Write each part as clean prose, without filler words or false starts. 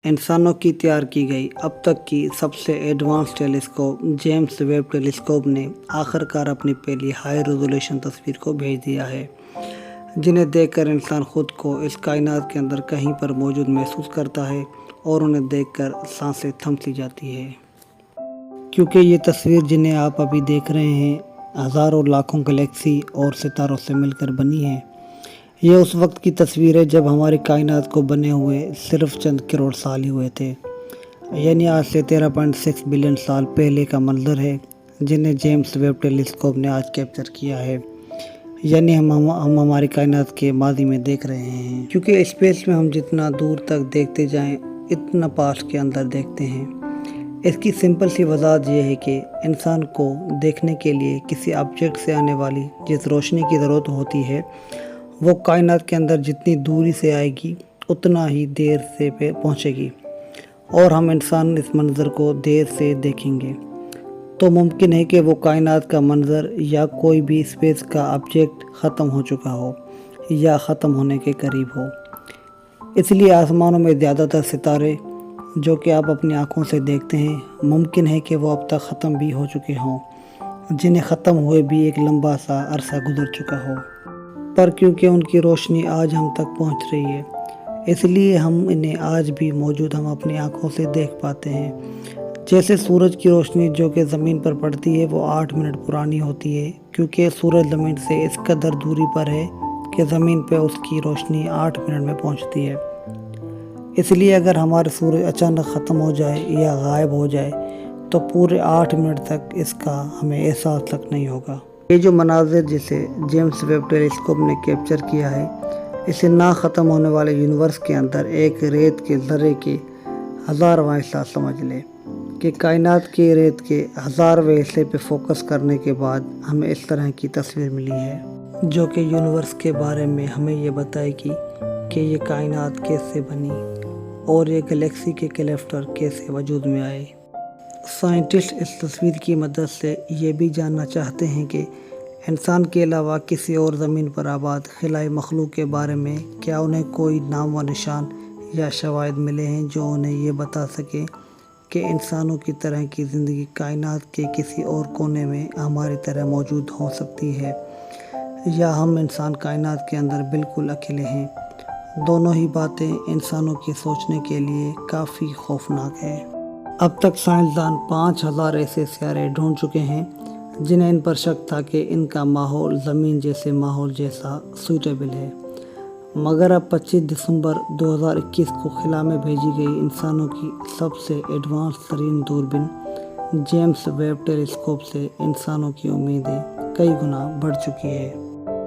इंसानों की तैयार की गई अब तक की सबसे advance telescope James Webb telescope ने आखिरकार अपनी पहली हाई रेजोल्यूशन तस्वीर को भेज दिया है, जिन्हें देखकर इंसान खुद को इस कायनात के अंदर कहीं पर मौजूद महसूस करता है और उन्हें देखकर सांसें थम सी जाती है। क्योंकि ये तस्वीर जिन्हें आप अभी देख रहे हैं हज़ारों लाखों गैलेक्सी और सितारों से मिलकर बनी है। ये उस वक्त की तस्वीर है जब हमारी कायनात को बने हुए सिर्फ चंद करोड़ साल ही हुए थे, यानी आज से 13.6 बिलियन साल पहले का मंजर है, जिन्हें जेम्स वेब टेलीस्कोप ने आज कैप्चर किया है। यानी हम हमारी कायनात के मादी में देख रहे हैं। क्योंकि स्पेस में हम जितना दूर तक देखते जाएं इतना पास के अंदर देखते हैं। इसकी सिंपल सी वजह यह है कि इंसान को देखने के लिए किसी ऑब्जेक्ट से आने वाली जिस रोशनी की ज़रूरत होती है वो कायनात के अंदर जितनी दूरी से आएगी उतना ही देर से पे पहुँचेगी और हम इंसान इस मंज़र को देर से देखेंगे। तो मुमकिन है कि वो कायनात का मंज़र या कोई भी स्पेस का ऑब्जेक्ट ख़त्म हो चुका हो या ख़त्म होने के करीब हो। इसलिए आसमानों में ज़्यादातर सितारे जो कि आप अपनी आँखों से देखते हैं मुमकिन है कि वो अब तक ख़त्म भी हो चुके हों, जिन्हें ख़त्म हुए भी एक लंबा सा अरसा गुजर चुका हो। पर क्योंकि उनकी रोशनी आज हम तक पहुंच रही है, इसलिए हम इन्हें आज भी मौजूद हम अपनी आंखों से देख पाते हैं। जैसे सूरज की रोशनी जो कि ज़मीन पर पड़ती है वो 8 मिनट पुरानी होती है, क्योंकि सूरज ज़मीन से इस कदर दूरी पर है कि ज़मीन पर उसकी रोशनी 8 मिनट में पहुंचती है। इसलिए अगर हमारा सूरज अचानक ख़त्म हो जाए या गायब हो जाए तो पूरे 8 मिनट तक इसका हमें एहसास तक नहीं होगा। ये जो मनाज़िर जिसे जेम्स वेब टेलीस्कोप ने कैप्चर किया है, इसे ना ख़त्म होने वाले यूनिवर्स के अंदर एक रेत के ज़र्रे के 1000वां हिस्सा समझ लें कि कायनात के रेत के 1000वें हिस्से पे फोकस करने के बाद हमें इस तरह की तस्वीर मिली है, जो कि यूनिवर्स के बारे में हमें ये बताएगी कि ये कायनात कैसे बनी और ये गैलेक्सी के क्लस्टर कैसे वजूद में आए। साइंटिस्ट इस तस्वीर की मदद से ये भी जानना चाहते हैं कि इंसान के अलावा किसी और ज़मीन पर आबाद खिलाई मखलूक के बारे में क्या उन्हें कोई नाम व निशान या शवाहिद मिले हैं जो उन्हें ये बता सके कि इंसानों की तरह की ज़िंदगी कायनात के किसी और कोने में हमारी तरह मौजूद हो सकती है, या हम इंसान कायनात के अंदर बिल्कुल अकेले हैं। दोनों ही बातें इंसानों के सोचने के लिए काफ़ी खौफनाक है। अब तक साइंसदान 5000 ऐसे सितारे ढूंढ चुके हैं जिन्हें इन पर शक था कि इनका माहौल ज़मीन जैसे माहौल जैसा सूटेबल है। मगर अब 25 दिसंबर 2021 को खिला में भेजी गई इंसानों की सबसे एडवांस तरीन दूरबीन जेम्स वेब टेलीस्कोप से इंसानों की उम्मीदें कई गुना बढ़ चुकी है।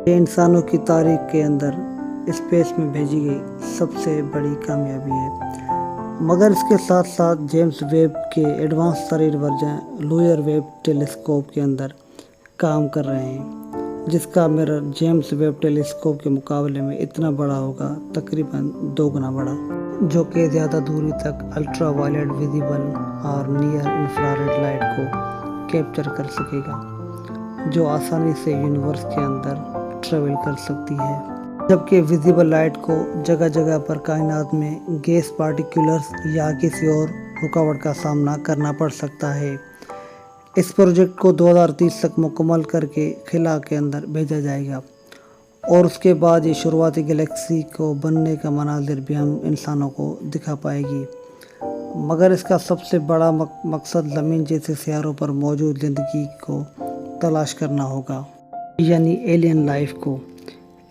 ये इंसानों की तारीख के अंदर स्पेस में भेजी गई सबसे बड़ी कामयाबी है। मगर इसके साथ साथ जेम्स वेब के एडवांस तरीन वर्जन लुयर वेब टेलीस्कोप के अंदर काम कर रहे हैं, जिसका मिरर जेम्स वेब टेलीस्कोप के मुकाबले में इतना बड़ा होगा, तकरीबन 2 गुना बड़ा, जो कि ज़्यादा दूरी तक अल्ट्रा वायलेट विजिबल और नियर इंफ्रारेड लाइट को कैप्चर कर सकेगा, जो आसानी से यूनिवर्स के अंदर ट्रेवल कर सकती है। जबकि विजिबल लाइट को जगह जगह पर कायनात में गैस पार्टिकुलर्स या किसी और रुकावट का सामना करना पड़ सकता है। इस प्रोजेक्ट को 2030 तक मुकम्मल करके खिला के अंदर भेजा जाएगा और उसके बाद ये शुरुआती गैलेक्सी को बनने का मनाज़िर भी हम इंसानों को दिखा पाएगी। मगर इसका सबसे बड़ा मकसद ज़मीन जैसे सियारों पर मौजूद ज़िंदगी को तलाश करना होगा, यानी एलियन लाइफ को।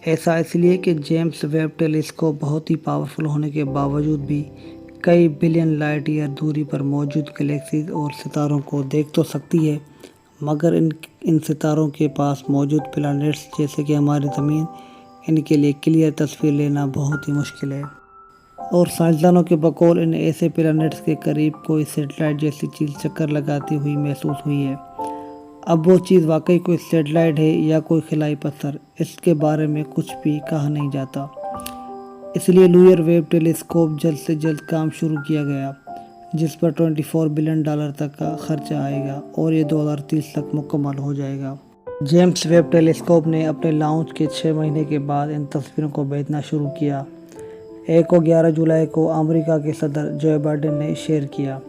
ऐसा इसलिए कि जेम्स वेब टेलीस्कोप बहुत ही पावरफुल होने के बावजूद भी कई बिलियन लाइट ईयर दूरी पर मौजूद गैलेक्सीज और सितारों को देख तो सकती है, मगर इन सितारों के पास मौजूद प्लैनेट्स जैसे कि हमारी ज़मीन, इनके लिए क्लियर तस्वीर लेना बहुत ही मुश्किल है। और साइंसदानों के बकौल इन ऐसे प्लैनेट्स के करीब कोई सैटेलाइट जैसी चीज़ चक्कर लगाती हुई महसूस हुई है। अब वो चीज़ वाकई कोई सैटेलाइट है या कोई खिलाई पत्थर, इसके बारे में कुछ भी कहा नहीं जाता। इसलिए लुयर वेब टेलीस्कोप जल्द से जल्द काम शुरू किया गया, जिस पर $24 बिलियन तक का खर्चा आएगा और ये 2030 तक मुकम्मल हो जाएगा। जेम्स वेब टेलीस्कोप ने अपने लॉन्च के 6 महीने के बाद इन तस्वीरों को भेजना शुरू किया। 1 को 11 जुलाई को अमेरिका के सदर जो बाइडेन ने शेयर किया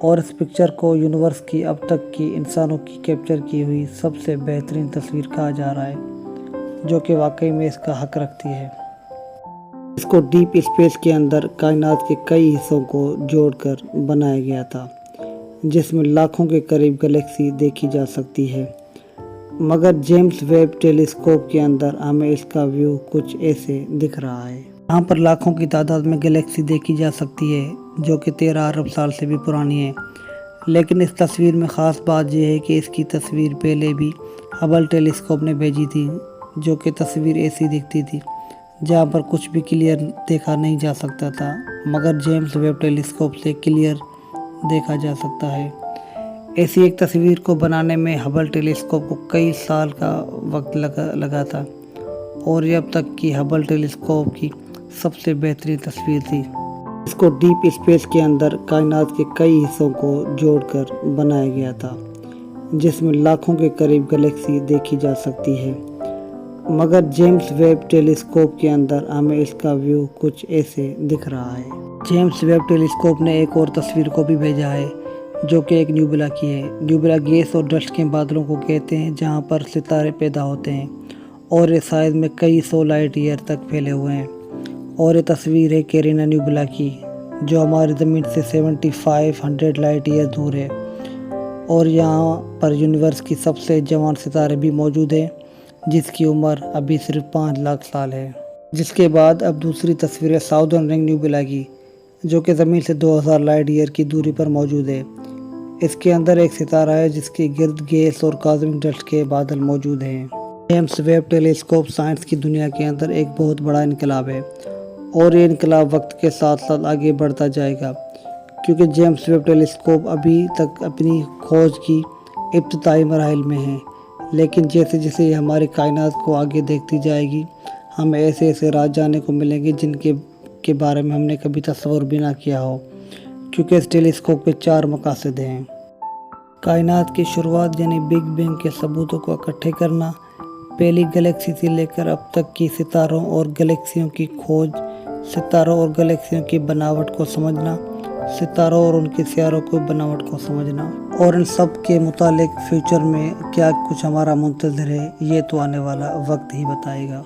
और इस पिक्चर को यूनिवर्स की अब तक की इंसानों की कैप्चर की हुई सबसे बेहतरीन तस्वीर कहा जा रहा है, जो कि वाकई में इसका हक रखती है। इसको डीप स्पेस के अंदर कायनात के कई हिस्सों को जोड़कर बनाया गया था, जिसमें लाखों के करीब गैलेक्सी देखी जा सकती है। मगर जेम्स वेब टेलीस्कोप के अंदर हमें इसका व्यू कुछ ऐसे दिख रहा है। यहाँ पर लाखों की तादाद में गैलेक्सी देखी जा सकती है, जो कि 13 अरब साल से भी पुरानी है। लेकिन इस तस्वीर में ख़ास बात यह है कि इसकी तस्वीर पहले भी हबल टेलीस्कोप ने भेजी थी, जो कि तस्वीर ऐसी दिखती थी जहाँ पर कुछ भी क्लियर देखा नहीं जा सकता था, मगर जेम्स वेब टेलीस्कोप से क्लियर देखा जा सकता है। ऐसी एक तस्वीर को बनाने में हबल टेलीस्कोप को कई साल का वक्त लगा था और ये अब तक की हबल टेलीस्कोप की सबसे बेहतरीन तस्वीर थी। इसको डीप स्पेस के अंदर कायनात के कई हिस्सों को जोड़कर बनाया गया था, जिसमें लाखों के करीब गैलेक्सी देखी जा सकती है। मगर जेम्स वेब टेलीस्कोप के अंदर हमें इसका व्यू कुछ ऐसे दिख रहा है। जेम्स वेब टेलीस्कोप ने एक और तस्वीर को भी भेजा है, जो कि एक न्यूबुला की है। न्यूबुला गैस और डस्ट के बादलों को कहते हैं, जहां पर सितारे पैदा होते हैं और ये साइज में कई 100 लाइट ईयर तक फैले हुए हैं। और ये तस्वीर है कैरिना न्यूबुला की, जो हमारी ज़मीन से 7500 लाइट ईयर दूर है। और यहाँ पर यूनिवर्स की सबसे जवान सितारे भी मौजूद हैं, जिसकी उम्र अभी सिर्फ 5 लाख साल है। जिसके बाद अब दूसरी तस्वीर है साउदर्न रिंग न्यूबुला की, जो कि ज़मीन से 2000 लाइट ईयर की दूरी पर मौजूद है। इसके अंदर एक सितारा है जिसके गिर्द गैस और कॉस्मिक डस्ट के बादल मौजूद हैं। जेम्स वेब टेलीस्कोप साइंस की दुनिया के अंदर एक बहुत बड़ा इनकलाब है और ये इनकलाब वक्त के साथ साथ आगे बढ़ता जाएगा, क्योंकि जेम्स वेब टेलीस्कोप अभी तक अपनी खोज की इब्तिदाई मराहिल में है। लेकिन जैसे जैसे ये हमारी कायनात को आगे देखती जाएगी, हमें ऐसे ऐसे राज जानने को मिलेंगे जिनके बारे में हमने कभी तस्वर भी ना किया हो, क्योंकि इस टेलीस्कोप के 4 मकासद हैं। कायनात की शुरुआत यानी बिग बैंग के सबूतों को इकट्ठे करना, पहली गैलेक्सी से लेकर अब तक की सितारों और गैलेक्सियों की खोज, सितारों और गैलेक्सियों की बनावट को समझना, सितारों और उनके सियारों की बनावट को समझना, और इन सब के मुतालिक फ्यूचर में क्या कुछ हमारा मुंतज़िर है, ये तो आने वाला वक्त ही बताएगा।